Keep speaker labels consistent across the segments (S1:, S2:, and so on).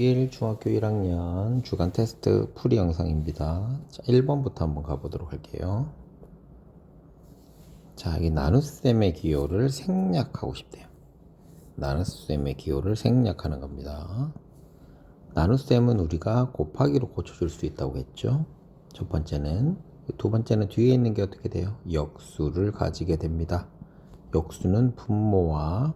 S1: 6일 중학교 1학년 주간 테스트 풀이 영상입니다. 자, 1번부터 한번 가보도록 할게요. 자, 이 나눗셈의 기호를 생략하고 싶대요. 나눗셈의 기호를 생략하는 겁니다. 나눗셈은 우리가 곱하기로 고쳐줄 수 있다고 했죠. 첫 번째는. 두 번째는 뒤에 있는 게 어떻게 돼요? 역수를 가지게 됩니다. 역수는 분모와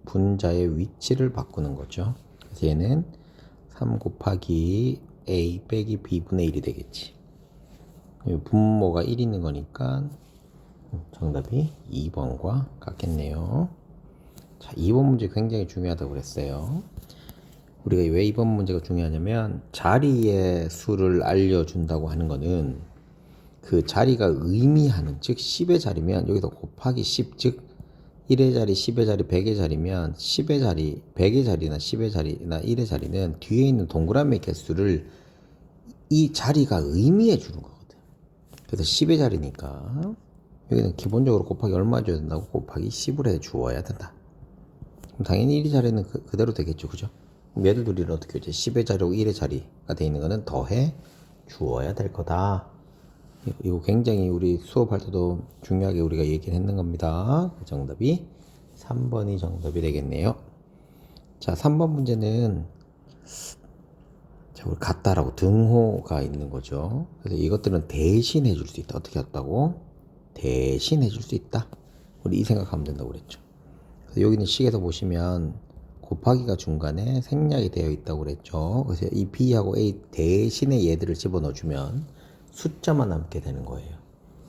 S1: 분자의 위치를 바꾸는 거죠. 그래서 얘는 3 곱하기 a 빼기 b분의 1이 되겠지. 분모가 1 있는 거니까 정답이 2번과 같겠네요. 자, 2번 문제 굉장히 중요하다고 그랬어요. 우리가 왜 2번 문제가 중요하냐면 자리의 수를 알려준다고 하는 거는 그 자리가 의미하는, 즉 10의 자리면 여기서 곱하기 10, 즉 1의 자리, 10의 자리, 100의 자리면 10의 자리, 100의 자리나 10의 자리나 1의 자리는 뒤에 있는 동그라미 개수를 이 자리가 의미해 주는 거거든. 그래서 10의 자리니까 여기는 기본적으로 곱하기 얼마 줘야 된다고? 곱하기 10을 해 주어야 된다. 그럼 당연히 1의 자리는 그대로 되겠죠. 그죠? 그럼 얘들 둘이는 어떻게 하지? 10의 자리하고 1의 자리가 돼 있는 거는 더해 주어야 될 거다. 이거 굉장히 우리 수업할 때도 중요하게 우리가 얘기를 했는 겁니다. 정답이 3번이 정답이 되겠네요. 자, 3번 문제는 자, 우리 같다라고 등호가 있는 거죠. 그래서 이것들은 대신해 줄 수 있다. 어떻게 했다고? 대신해 줄 수 있다. 우리 이 생각하면 된다고 그랬죠. 그래서 여기는 식에서 보시면 곱하기가 중간에 생략이 되어 있다고 그랬죠. 그래서 이 b하고 a 대신에 얘들을 집어넣어 주면 숫자만 남게 되는 거예요.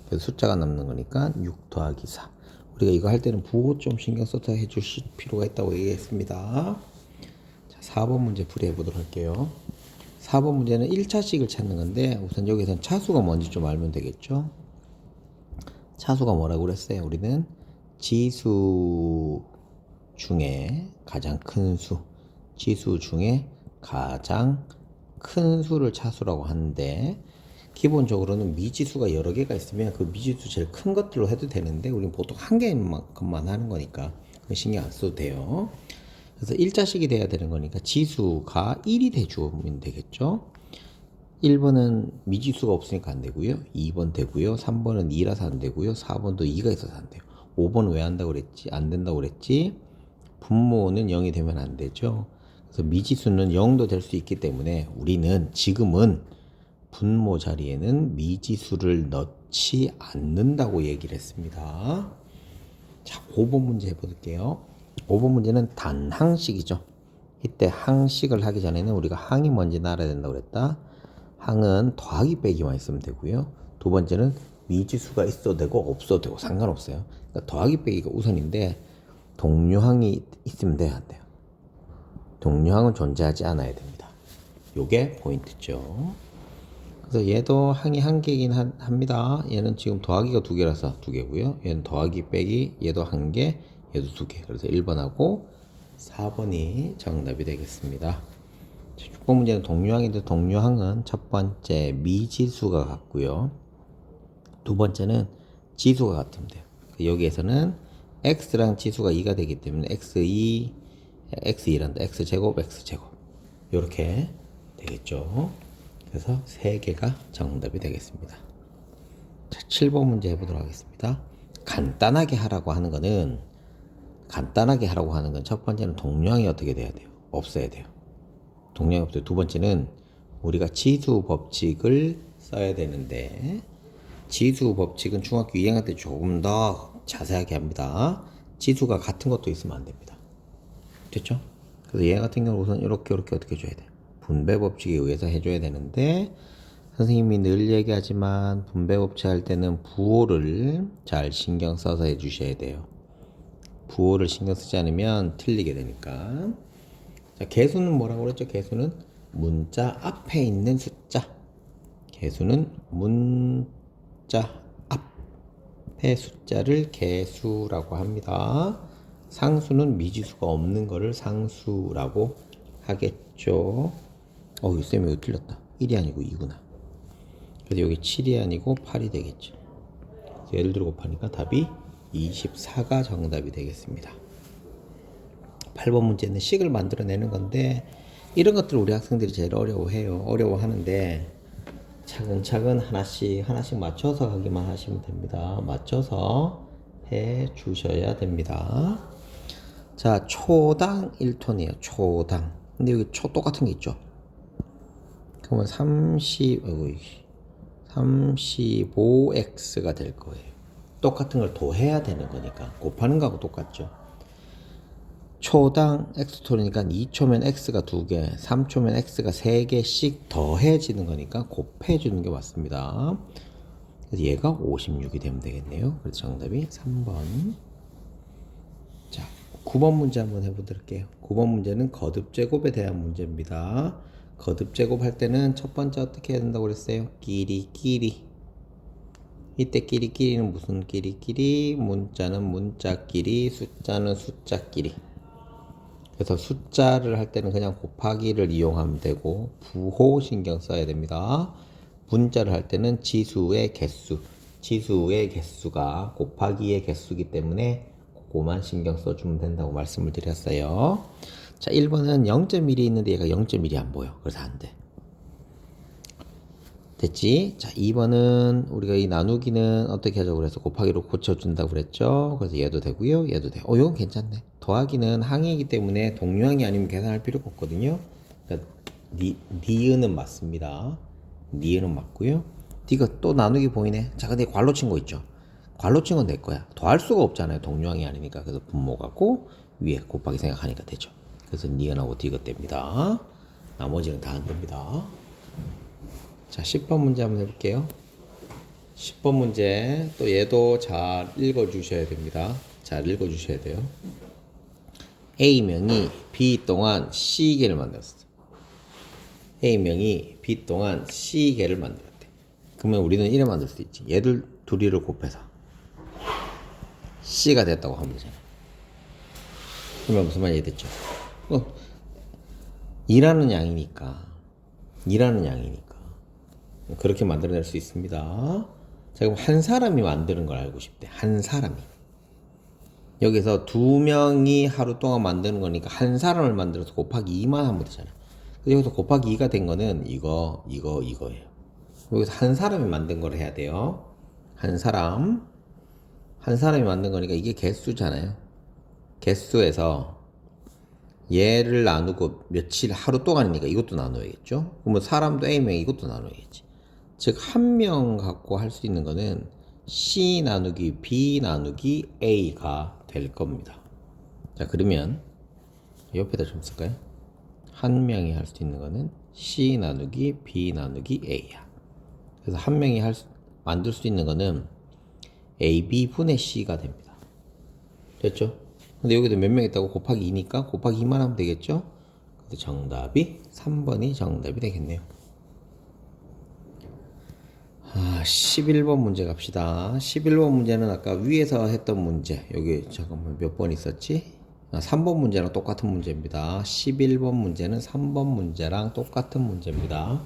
S1: 그래서 숫자가 남는 거니까 6 더하기 4. 우리가 이거 할 때는 부호 좀 신경 써서 해주실 필요가 있다고 얘기했습니다. 자, 4번 문제 풀이해 보도록 할게요. 4번 문제는 1차식을 찾는 건데 우선 여기서는 차수가 뭔지 좀 알면 되겠죠. 차수가 뭐라고 그랬어요? 우리는 지수 중에 가장 큰 수, 지수 중에 가장 큰 수를 차수라고 하는데 기본적으로는 미지수가 여러 개가 있으면 그 미지수 제일 큰 것들로 해도 되는데 우리는 보통 한 개만큼만 하는 거니까 신경 안 써도 돼요. 그래서 1자식이 돼야 되는 거니까 지수가 1이 돼주면 되겠죠. 1번은 미지수가 없으니까 안 되고요. 2번 되고요. 3번은 2라서 안 되고요. 4번도 2가 있어서 안 돼요. 5번 왜 한다고 그랬지? 안 된다고 그랬지? 분모는 0이 되면 안 되죠. 그래서 미지수는 0도 될 수 있기 때문에 우리는 지금은 분모 자리에는 미지수를 넣지 않는다고 얘기를 했습니다. 자, 5번 문제 해볼게요. 5번 문제는 단항식이죠. 이때 항식을 하기 전에는 우리가 항이 뭔지 알아야 된다고 그랬다. 항은 더하기 빼기만 있으면 되고요. 두 번째는 미지수가 있어도 되고 없어도 되고 상관없어요. 그러니까 더하기 빼기가 우선인데 동류항이 있으면 돼야 안 돼요. 동류항은 존재하지 않아야 됩니다. 요게 포인트죠. 그래서 얘도 항이 한 개이긴 합니다. 얘는 지금 더하기가 두 개라서 두 개고요. 얘는 더하기 빼기, 얘도 한 개, 얘도 두 개. 그래서 1번하고 4번이 정답이 되겠습니다. 6번 문제는 동류항인데 동류항은 첫 번째 미지수가 같고요. 두 번째는 지수가 같으면 돼요. 여기에서는 x랑 지수가 2가 되기 때문에 x2, x2란다. x제곱, x제곱. 이렇게 되겠죠. 그래서 3개가 정답이 되겠습니다. 자, 7번 문제 해보도록 하겠습니다. 간단하게 하라고 하는 거는 첫 번째는 동류항이 어떻게 돼야 돼요? 없어야 돼요. 동류항이 없어요. 두 번째는 우리가 지수 법칙을 써야 되는데 지수 법칙은 중학교 2학년 때 조금 더 자세하게 합니다. 지수가 같은 것도 있으면 안 됩니다. 됐죠? 그래서 얘 같은 경우는 우선 이렇게 어떻게 해줘야 돼요? 분배 법칙에 의해서 해줘야 되는데 선생님이 늘 얘기하지만 분배 법칙 할 때는 부호를 잘 신경 써서 해주셔야 돼요. 부호를 신경 쓰지 않으면 틀리게 되니까. 자, 개수는 뭐라고 그랬죠? 개수는 문자 앞에 있는 숫자. 개수는 문자 앞에 숫자를 개수라고 합니다. 상수는 미지수가 없는 거를 상수라고 하겠죠. 쌤이 이거 틀렸다. 1이 아니고 2구나. 그래서 여기 7이 아니고 8이 되겠죠. 그래서 예를 들어 곱하니까 답이 24가 정답이 되겠습니다. 8번 문제는 식을 만들어내는 건데 이런 것들 우리 학생들이 제일 어려워해요. 어려워하는데 차근차근 하나씩 맞춰서 가기만 하시면 됩니다. 맞춰서 해 주셔야 됩니다. 자, 초당 1톤이에요. 초당. 근데 여기 초 똑같은 게 있죠. 그러면 35x가 될 거예요. 똑같은 걸 더해야 되는 거니까. 곱하는 거하고 똑같죠. 초당 x톤이니까 2초면 x가 2개, 3초면 x가 3개씩 더해지는 거니까 곱해주는 게 맞습니다. 그래서 얘가 56이 되면 되겠네요. 그래서 정답이 3번. 자, 9번 문제 한번 해보도록 해요. 9번 문제는 거듭제곱에 대한 문제입니다. 거듭제곱 할 때는 첫 번째 어떻게 해야 된다고 그랬어요? 끼리. 이때 끼리는 무슨 끼리? 문자는 문자끼리, 숫자는 숫자끼리. 그래서 숫자를 할 때는 그냥 곱하기를 이용하면 되고 부호 신경 써야 됩니다. 문자를 할 때는 지수의 개수가 곱하기의 개수이기 때문에 그거만 신경 써주면 된다고 말씀을 드렸어요. 자, 1번은 0.1이 있는데 얘가 0.1이 안 보여. 그래서 안 돼. 됐지? 자, 2번은 우리가 이 나누기는 어떻게 하자고 그래서 곱하기로 고쳐준다고 그랬죠? 그래서 얘도 되고요. 얘도 돼. 이건 괜찮네. 더하기는 항이기 때문에 동류항이 아니면 계산할 필요가 없거든요. 그러니까 니은은 맞습니다. 니은은 맞고요. 이거 또 나누기 보이네. 자, 근데 괄호 친 거 있죠? 괄호 친 건 내 거야. 더할 수가 없잖아요. 동류항이 아니니까. 그래서 분모 갖고 위에 곱하기 생각하니까 되죠. 그래서 니은하고 디귿 됩니다. 나머지는 다 안 됩니다. 자, 10번 문제 한번 해볼게요. 10번 문제, 또 얘도 잘 읽어주셔야 됩니다. 잘 읽어주셔야 돼요. A명이 B 동안 C개를 만들었어. A명이 B 동안 C개를 만들었대. 그러면 우리는 이래 만들 수 있지. 얘들 둘이를 곱해서 C가 됐다고 하면 되잖아. 그러면 무슨 말이 됐죠? 일하는 양이니까. 그렇게 만들어낼 수 있습니다. 자, 그럼 한 사람이 만드는 걸 알고 싶대. 한 사람이. 여기서 2명이 하루 동안 만드는 거니까 한 사람을 만들어서 곱하기 2만 하면 되잖아. 여기서 곱하기 2가 된 거는 이거예요. 여기서 한 사람이 만든 걸 해야 돼요. 한 사람이 만든 거니까 이게 개수잖아요. 개수에서 얘를 나누고 며칠 하루 동안이니까 이것도 나눠야겠죠. 그러면 사람도 A명 이것도 나눠야겠지. 즉 한 명 갖고 할 수 있는 거는 C 나누기 B 나누기 A가 될 겁니다. 자, 그러면 옆에다 좀 쓸까요? 한 명이 할 수 있는 거는 C 나누기 B 나누기 A야. 그래서 한 명이 만들 수 있는 거는 AB 분의 C가 됩니다. 됐죠? 근데 여기도 몇 명 있다고 곱하기 2니까 곱하기 2만 하면 되겠죠? 그래서 정답이 3번이 정답이 되겠네요. 11번 문제 갑시다. 11번 문제는 아까 위에서 했던 문제. 여기 잠깐만 몇 번 있었지? 3번 문제랑 똑같은 문제입니다. 11번 문제는 3번 문제랑 똑같은 문제입니다.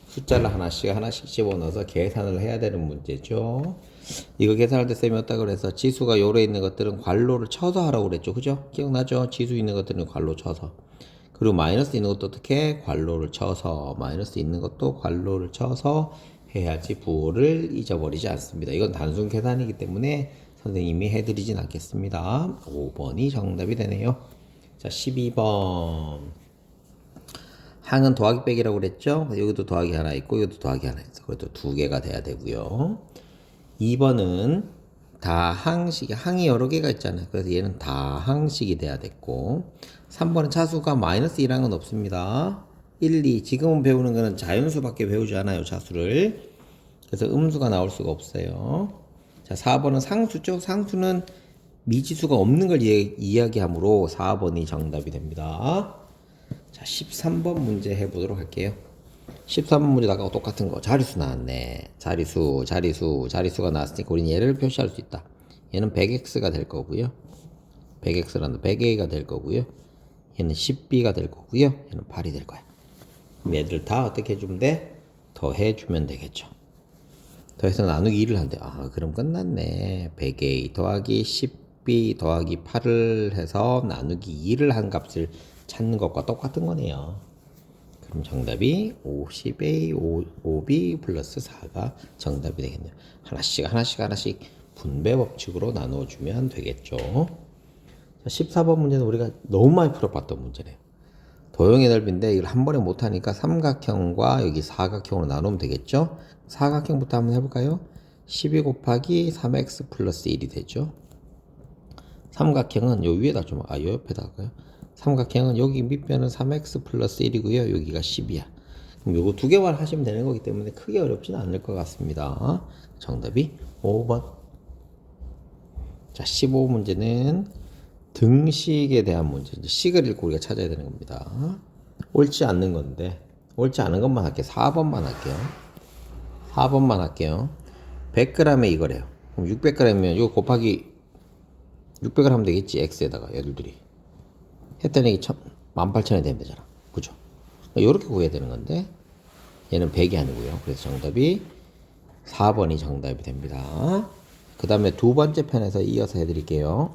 S1: 숫자를 하나씩 집어넣어서 계산을 해야 되는 문제죠. 이거 계산할 때 쌤이 어따 그래서 지수가 요래 있는 것들은 괄호를 쳐서 하라고 그랬죠. 그죠? 기억나죠? 지수 있는 것들은 괄호 쳐서. 그리고 마이너스 있는 것도 어떻게? 괄호를 쳐서. 마이너스 있는 것도 괄호를 쳐서 해야지 부호를 잊어버리지 않습니다. 이건 단순 계산이기 때문에 선생님이 해드리진 않겠습니다. 5번이 정답이 되네요. 자, 12번. 항은 더하기 빼기라고 그랬죠? 여기도 더하기 하나 있고 여기도 더하기 하나 있어. 그것도 두 개가 돼야 되고요. 2번은 다항식이 항이 여러 개가 있잖아요. 그래서 얘는 다항식이 돼야 됐고 3번은 차수가 마이너스 1항은 없습니다. 1, 2 지금은 배우는 거는 자연수밖에 배우지 않아요. 차수를. 그래서 음수가 나올 수가 없어요. 자, 4번은 상수죠. 상수는 미지수가 없는 걸 이야기하므로 4번이 정답이 됩니다. 자, 13번 문제 해보도록 할게요. 13번 문제도 아까 똑같은 거. 자리수 나왔네. 자리수가 나왔으니까 우리는 얘를 표시할 수 있다. 얘는 100x가 될 거고요. 100x라는 100a가 될 거고요. 얘는 10b가 될 거고요. 얘는 8이 될 거야. 그럼 얘들 다 어떻게 해주면 돼? 더해주면 되겠죠. 더해서 나누기 2를 한대. 그럼 끝났네. 100a 더하기 10b 더하기 8을 해서 나누기 2를 한 값을 찾는 것과 똑같은 거네요. 그럼 정답이 50A 5B 플러스 4가 정답이 되겠네요. 하나씩 분배 법칙으로 나눠주면 되겠죠. 자, 14번 문제는 우리가 너무 많이 풀어봤던 문제네요. 도형의 넓이인데 이걸 한 번에 못하니까 삼각형과 여기 사각형으로 나누면 되겠죠. 사각형부터 한번 해볼까요? 12 곱하기 3x 플러스 1이 되죠. 삼각형은 요 위에다 좀, 요 옆에다 할까요? 삼각형은 여기 밑변은 3x 플러스 1이고요. 여기가 10이야. 그럼 요거 두 개만 하시면 되는 거기 때문에 크게 어렵지는 않을 것 같습니다. 정답이 5번. 자, 15문제는 등식에 대한 문제. 이제 식을 읽고 우리가 찾아야 되는 겁니다. 옳지 않는 건데, 옳지 않은 것만 할게요. 4번만 할게요. 4번만 할게요. 100g에 이거래요. 그럼 600g이면 이거 곱하기 600을 하면 되겠지. x에다가 얘들들이. 했더니 18,000이 되면 되잖아. 그죠? 이렇게 구해야 되는 건데 얘는 100이 아니고요. 그래서 정답이 4번이 정답이 됩니다. 그 다음에 두 번째 편에서 이어서 해드릴게요.